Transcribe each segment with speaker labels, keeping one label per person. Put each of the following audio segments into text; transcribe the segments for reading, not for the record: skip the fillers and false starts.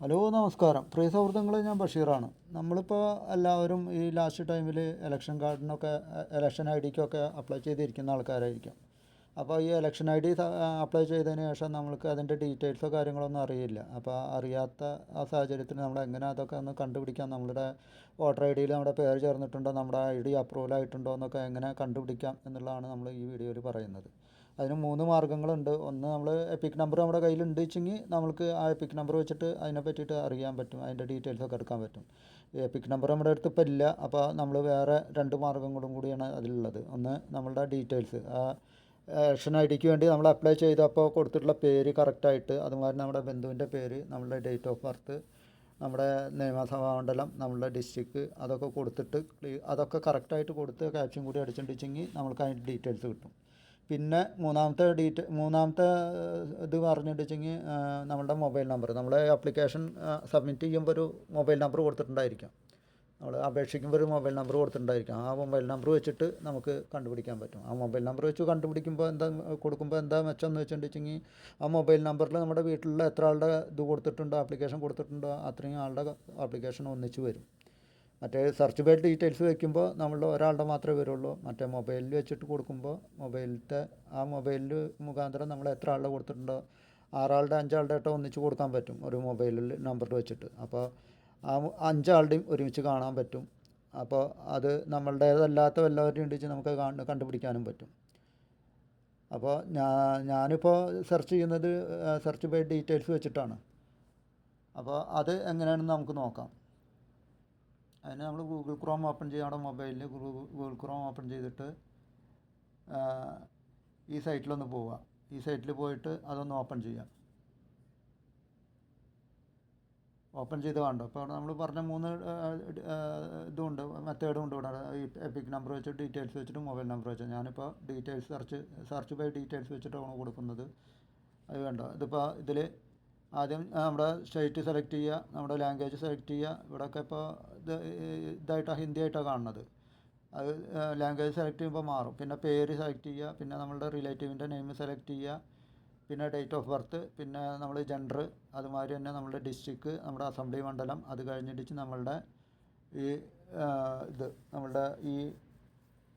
Speaker 1: Hello നമസ്കാരം. പ്രിയ സുഹൃത്തുക്കളെ, ഞാൻ ബഷീറാണ്. നമ്മളിപ്പോൾ എല്ലാവരും ഈ ലാസ്റ്റ് ടൈമിൽ ഇലക്ഷൻ കാർഡിനൊക്കെ ഇലക്ഷൻ ഐ ഡിക്കൊക്കെ അപ്ലൈ ചെയ്തിരിക്കുന്ന ആൾക്കാരായിരിക്കും. അപ്പോൾ ഈ ഇലക്ഷൻ ഐ ഡി അപ്ലൈ ചെയ്തതിന് ശേഷം നമ്മൾക്ക് അതിൻ്റെ ഡീറ്റെയിൽസോ കാര്യങ്ങളൊന്നും അറിയില്ല. അപ്പോൾ അറിയാത്ത ആ സാഹചര്യത്തിൽ നമ്മൾ എങ്ങനെ അതൊക്കെ ഒന്ന് കണ്ടുപിടിക്കാം, നമ്മുടെ വോട്ടർ ഐ ഡിയിൽ നമ്മുടെ പേര് ചേർന്നിട്ടുണ്ടോ, നമ്മുടെ ഐ ഡി അപ്രൂവൽ ആയിട്ടുണ്ടോ എന്നൊക്കെ എങ്ങനെ കണ്ടുപിടിക്കാം എന്നുള്ളതാണ് നമ്മൾ ഈ വീഡിയോയിൽ പറയുന്നത്. അതിന് 3 മാർഗ്ഗങ്ങളുണ്ട്. ഒന്ന്, നമ്മൾ എപ്പിക് നമ്പർ നമ്മുടെ കയ്യിലുണ്ട് വെച്ചെങ്കിൽ നമ്മൾക്ക് ആ എപ്പിക് നമ്പർ വെച്ചിട്ട് അതിനെ പറ്റിയിട്ട് അറിയാൻ പറ്റും, അതിൻ്റെ ഡീറ്റെയിൽസൊക്കെ എടുക്കാൻ പറ്റും. എപ്പിക് നമ്പർ നമ്മുടെ അടുത്ത് ഇപ്പോൾ ഇല്ല. അപ്പോൾ നമ്മൾ വേറെ 2 മാർഗ്ഗങ്ങളും കൂടിയാണ് അതിലുള്ളത്. ഒന്ന്, നമ്മളുടെ ഡീറ്റെയിൽസ്, ആ ഇലക്ഷൻ ഐ ഡിക്ക് വേണ്ടി നമ്മൾ അപ്ലൈ ചെയ്തപ്പോൾ കൊടുത്തിട്ടുള്ള പേര് കറക്റ്റായിട്ട്, അതുമാതിരി നമ്മുടെ ബന്ധുവിൻ്റെ പേര്, നമ്മളുടെ ഡേറ്റ് ഓഫ് ബർത്ത്, നമ്മുടെ നിയമസഭാ മണ്ഡലം, നമ്മളുടെ ഡിസ്ട്രിക്ട്, അതൊക്കെ കൊടുത്തിട്ട് അതൊക്കെ കറക്റ്റായിട്ട് കൊടുത്ത് ക്യാപ്ഷൻ കൂടി അടിച്ചിട്ടുണ്ടെങ്കിൽ നമ്മൾക്ക് അതിൻ്റെ ഡീറ്റെയിൽസ് കിട്ടും. പിന്നെ മൂന്നാമത്തെ ഇത് പറഞ്ഞിട്ടുണ്ടെങ്കിൽ നമ്മളുടെ മൊബൈൽ നമ്പർ, നമ്മൾ ആപ്ലിക്കേഷൻ സബ്മിറ്റ് ചെയ്യുമ്പോൾ ഒരു മൊബൈൽ നമ്പർ കൊടുത്തിട്ടുണ്ടായിരിക്കാം. നമ്മൾ അപേക്ഷിക്കുമ്പോൾ ഒരു മൊബൈൽ നമ്പർ കൊടുത്തിട്ടുണ്ടായിരിക്കാം. ആ മൊബൈൽ നമ്പർ വെച്ചിട്ട് നമുക്ക് കണ്ടുപിടിക്കാൻ പറ്റും. ആ മൊബൈൽ നമ്പർ വെച്ച് കണ്ടുപിടിക്കുമ്പോൾ എന്താ മെച്ചം എന്ന് വെച്ചിട്ടുണ്ടെങ്കിൽ, ആ മൊബൈൽ നമ്പറിൽ നമ്മുടെ വീട്ടിലുള്ള എത്ര ആളുടെ ഇത് കൊടുത്തിട്ടുണ്ടോ, ആപ്ലിക്കേഷൻ കൊടുത്തിട്ടുണ്ടോ, അത്രയും ആളുടെ ആപ്ലിക്കേഷൻ ഒന്നിച്ച് വരും. മറ്റേ സെർച്ച് ബൈ ഡീറ്റെയിൽസ് വയ്ക്കുമ്പോൾ നമ്മളുടെ ഒരാളുടെ മാത്രമേ വരുള്ളൂ. മറ്റേ മൊബൈലിൽ വെച്ചിട്ട് കൊടുക്കുമ്പോൾ ആ മൊബൈലിൽ മുഖാന്തരം നമ്മൾ എത്ര ആളുടെ കൊടുത്തിട്ടുണ്ടോ, 6 ആളുടെ 5 ആളുടെ ആയിട്ട് ഒന്നിച്ച് കൊടുക്കാൻ പറ്റും ഒരു മൊബൈലിൽ നമ്പർ വെച്ചിട്ട്. അപ്പോൾ ആ 5 ആളുടെയും ഒരുമിച്ച് കാണാൻ പറ്റും. അപ്പോൾ അത് നമ്മളുടേതല്ലാത്ത വല്ലവരുടെയും ഉണ്ടെങ്കിൽ നമുക്ക് കണ്ടുപിടിക്കാനും പറ്റും. അപ്പോൾ ഞാനിപ്പോൾ സെർച്ച് ചെയ്യുന്നത് സെർച്ച് ബൈ ഡീറ്റെയിൽസ് വെച്ചിട്ടാണ്. അപ്പോൾ അത് എങ്ങനെയാണെന്ന് നമുക്ക് നോക്കാം. അതിന് നമ്മൾ ഗൂഗിൾ ക്രോം ഓപ്പൺ ചെയ്യുക. നമ്മുടെ മൊബൈലിൽ ഗൂഗിൾ ക്രോം ഓപ്പൺ ചെയ്തിട്ട് ഈ സൈറ്റിലൊന്ന് പോവുക. ഈ സൈറ്റിൽ പോയിട്ട് അതൊന്ന് ഓപ്പൺ ചെയ്യാം. ഓപ്പൺ ചെയ്ത് കണ്ടോ? അപ്പോൾ നമ്മൾ പറഞ്ഞ 3 ഇതുണ്ട്, മെത്തേഡും ഉണ്ട് ഇവിടെ. ഈ എപ്പിക് നമ്പർ വെച്ച് ഡീറ്റെയിൽസ് വെച്ചിട്ട് മൊബൈൽ നമ്പർ വെച്ച്, ഞാനിപ്പോൾ ഡീറ്റെയിൽസ് സെർച്ച് ബൈ ഡീറ്റെയിൽസ് വെച്ചിട്ടാണ് കൊടുക്കുന്നത്. അത് കണ്ടോ? ഇതിപ്പോൾ ഇതിൽ ആദ്യം നമ്മുടെ സ്റ്റേറ്റ് സെലക്ട് ചെയ്യുക, നമ്മുടെ ലാംഗ്വേജ് സെലക്ട് ചെയ്യുക. ഇവിടെയൊക്കെ ഇപ്പോൾ ഇതായിട്ടാണ്, ഹിന്ദി ആയിട്ടാണ് കാണുന്നത്. അത് ലാംഗ്വേജ് സെലക്ട് ചെയ്യുമ്പോൾ മാറും. പിന്നെ പേര് സെലക്ട് ചെയ്യുക, പിന്നെ നമ്മളുടെ റിലേറ്റീവിൻ്റെ നെയിം സെലക്ട് ചെയ്യുക, പിന്നെ ഡേറ്റ് ഓഫ് ബർത്ത്, പിന്നെ നമ്മൾ ജെൻഡർ, അതുമാതിരി തന്നെ നമ്മളുടെ ഡിസ്ട്രിക്ട്, നമ്മുടെ അസംബ്ലി മണ്ഡലം, അത് കഴിഞ്ഞിട്ട് നമ്മളുടെ ഈ നമ്മളുടെ ഈ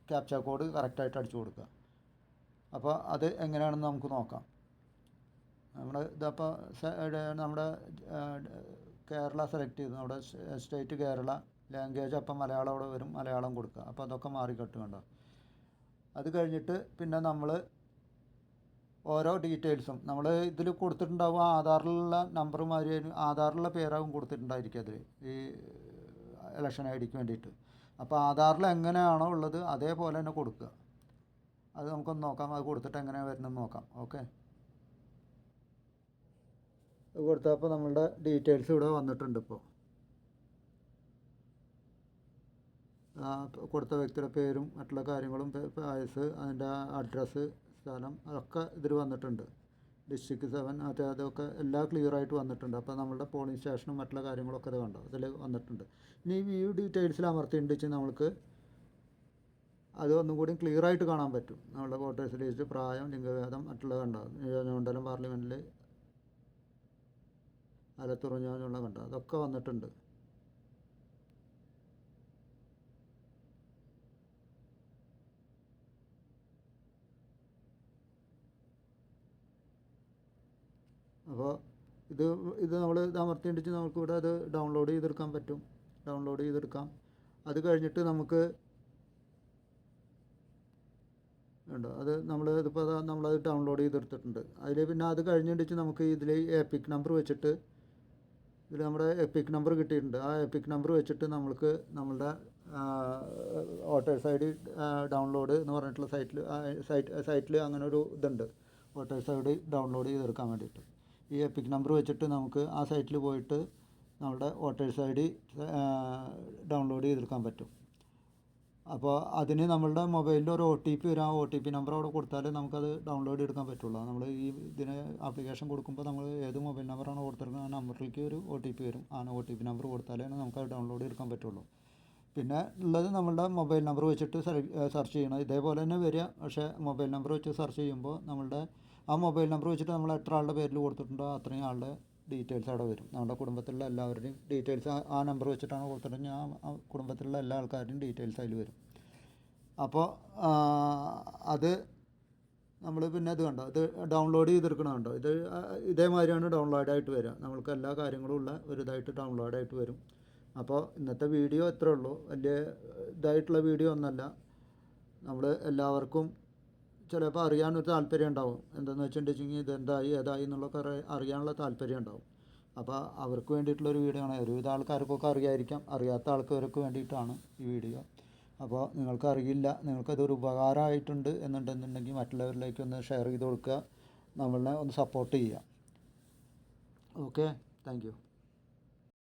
Speaker 1: ക്യാപ്ച കോഡ് കറക്റ്റായിട്ട് അടിച്ചു കൊടുക്കുക. അപ്പോൾ അത് എങ്ങനെയാണെന്ന് നമുക്ക് നോക്കാം. നമ്മുടെ കേരള സെലക്ട് ചെയ്തു, നമ്മുടെ സ്റ്റേറ്റ് കേരള, ലാംഗ്വേജ് അപ്പം മലയാളം അവിടെ വരും, മലയാളം കൊടുക്കുക. അപ്പോൾ അതൊക്കെ മാറിക്കിട്ടുന്നുണ്ടോ? അത് കഴിഞ്ഞിട്ട് പിന്നെ നമ്മൾ ഓരോ ഡീറ്റെയിൽസും നമ്മൾ ഇതിൽ കൊടുത്തിട്ടുണ്ടാവും. ആധാറിലുള്ള നമ്പർ മാതിരി ആധാറിലുള്ള പേരാവും കൊടുത്തിട്ടുണ്ടായിരിക്കും അതിൽ, ഈ ഇലക്ഷൻ ഐ ഡിക്ക് വേണ്ടിയിട്ട്. അപ്പോൾ ആധാറിൽ എങ്ങനെയാണോ ഉള്ളത് അതേപോലെ തന്നെ കൊടുക്കുക. അത് നമുക്കൊന്ന് നോക്കാം. അത് കൊടുത്തിട്ട് എങ്ങനെയാണ് വരുന്നതെന്ന് നോക്കാം. ഓക്കെ, അത് കൊടുത്തപ്പോൾ നമ്മളുടെ ഡീറ്റെയിൽസ് ഇവിടെ വന്നിട്ടുണ്ട്. ഇപ്പോൾ കൊടുത്ത വ്യക്തിയുടെ പേരും മറ്റുള്ള കാര്യങ്ങളും, വയസ്സ്, അതിൻ്റെ അഡ്രസ്സ്, സ്ഥലം, അതൊക്കെ ഇതിൽ വന്നിട്ടുണ്ട്. ഡിസ്ട്രിക്ട് 7 അതൊക്കെ എല്ലാം ക്ലിയറായിട്ട് വന്നിട്ടുണ്ട്. അപ്പോൾ നമ്മളുടെ പോളിംഗ് സ്റ്റേഷനും മറ്റുള്ള കാര്യങ്ങളൊക്കെ ഇത് കണ്ടോ ഇതിൽ വന്നിട്ടുണ്ട്. ഇനി വ്യൂ ഡീറ്റെയിൽസിൽ അമർത്തിയിട്ട് നമ്മൾക്ക് അത് ഒന്നും കൂടി ക്ലിയറായിട്ട് കാണാൻ പറ്റും. നമ്മളുടെ വോട്ടേഴ്സ് ലിസ്റ്റ്, പ്രായം, ലിംഗഭേദം, മറ്റുള്ളത് കണ്ടോ, നിയോജകമണ്ഡലം, പാർലമെൻറ്റിൽ അലത്തുറഞ്ഞുള്ള കണ്ടോ, അതൊക്കെ വന്നിട്ടുണ്ട്. അപ്പോൾ ഇത് നമ്മൾ അമർത്തിയിട്ട് നമുക്കിവിടെ അത് ഡൗൺലോഡ് ചെയ്തെടുക്കാം. അത് കഴിഞ്ഞിട്ട് നമുക്ക് ഉണ്ടോ, അത് ഇതിപ്പോൾ നമ്മളത് ഡൗൺലോഡ് ചെയ്തെടുത്തിട്ടുണ്ട്. അതിൽ പിന്നെ അത് കഴിഞ്ഞിട്ട് നമുക്ക് ഇതിൽ എപ്പിക് നമ്പർ വെച്ചിട്ട്, ഇതിൽ നമ്മുടെ എപ്പിക് നമ്പർ കിട്ടിയിട്ടുണ്ട്. ആ എപ്പിക് നമ്പർ വെച്ചിട്ട് നമ്മൾക്ക് നമ്മളുടെ വോട്ടേഴ്സ് ഐ ഡി ഡൗൺലോഡ് എന്ന് പറഞ്ഞിട്ടുള്ള സൈറ്റിൽ അങ്ങനെ ഒരു ഇതുണ്ട്, വോട്ടേഴ്സ് ഐ ഡി ഡൗൺലോഡ് ചെയ്തെടുക്കാൻ വേണ്ടിയിട്ട്. ഈ എപ്പിക് നമ്പർ വെച്ചിട്ട് നമുക്ക് ആ സൈറ്റിൽ പോയിട്ട് നമ്മളുടെ വോട്ടേഴ്സ് ഐ ഡി ഡൗൺലോഡ് ചെയ്തെടുക്കാൻ പറ്റും. അപ്പോൾ അതിന് നമ്മളുടെ മൊബൈലിൽ ഒരു OTP വരും. ആ OTP നമ്പർ അവിടെ കൊടുത്താലേ നമുക്കത് ഡൗൺലോഡ് ചെയ്തെടുക്കാൻ പറ്റുള്ളൂ. നമ്മൾ ഇതിന് ആപ്ലിക്കേഷൻ കൊടുക്കുമ്പോൾ നമ്മൾ ഏത് മൊബൈൽ നമ്പറാണോ കൊടുത്തിരിക്കുന്നത് ആ നമ്പറിലേക്ക് ഒരു OTP വരും. ആ OTP നമ്പർ കൊടുത്താലേ നമുക്കത് ഡൗൺലോഡ് ചെയ്തെടുക്കാൻ പറ്റുള്ളൂ. പിന്നെ ഉള്ളത് നമ്മളുടെ മൊബൈൽ നമ്പർ വെച്ചിട്ട് സെർച്ച് ചെയ്യണം. ഇതേപോലെ തന്നെ വരിക, പക്ഷേ മൊബൈൽ നമ്പർ വെച്ച് സെർച്ച് ചെയ്യുമ്പോൾ നമ്മളുടെ ആ മൊബൈൽ നമ്പർ വെച്ചിട്ട് നമ്മൾ എത്ര ആളുടെ പേരിൽ കൊടുത്തിട്ടുണ്ടോ അത്രയും ആളുടെ ഡീറ്റെയിൽസ് അവിടെ വരും. നമ്മുടെ കുടുംബത്തിലുള്ള എല്ലാവരുടെയും ഡീറ്റെയിൽസ് ആ നമ്പർ വെച്ചിട്ടാണ് കൊടുത്തിട്ടുണ്ടെങ്കിൽ ആ കുടുംബത്തിലുള്ള എല്ലാ ആൾക്കാരുടെയും ഡീറ്റെയിൽസ് അതിൽ വരും. അപ്പോൾ അത് നമ്മൾ പിന്നെ ഇത് കണ്ടോ, ഇത് ഡൗൺലോഡ് ചെയ്തെടുക്കണമുണ്ടോ, ഇതേമാതിരിയാണ് ഡൗൺലോഡായിട്ട് വരിക. നമ്മൾക്ക് എല്ലാ കാര്യങ്ങളും ഉള്ള ഒരു ഇതായിട്ട് ഡൗൺലോഡായിട്ട് വരും. അപ്പോൾ ഇന്നത്തെ വീഡിയോ ഇത്രേ ഉള്ളൂ. വലിയ ഇതായിട്ടുള്ള വീഡിയോ ഒന്നല്ല. നമ്മൾ എല്ലാവർക്കും ചിലപ്പോൾ അറിയാനൊരു താല്പര്യം ഉണ്ടാവും. എന്താണെന്ന് വെച്ചിട്ടുണ്ടെങ്കിൽ ഇതെന്തായി ഏതായി എന്നുള്ളതൊക്കെ അറിയാനുള്ള താല്പര്യം ഉണ്ടാവും. അപ്പോൾ അവർക്ക് വേണ്ടിയിട്ടുള്ളൊരു വീഡിയോ ആണ്. ഒരുവിധ ആൾക്കാർക്കൊക്കെ അറിയായിരിക്കാം, അറിയാത്ത ആൾക്കാർക്ക് വേണ്ടിയിട്ടാണ് ഈ വീഡിയോ. അപ്പോൾ നിങ്ങൾക്കറിയില്ല, നിങ്ങൾക്കതൊരു ഉപകാരമായിട്ടുണ്ട് എന്നുണ്ടെന്നുണ്ടെങ്കിൽ മറ്റുള്ളവരിലേക്ക് ഒന്ന് ഷെയർ ചെയ്ത് കൊടുക്കുക, നമ്മളെ ഒന്ന് സപ്പോർട്ട് ചെയ്യുക. Okay, thank you.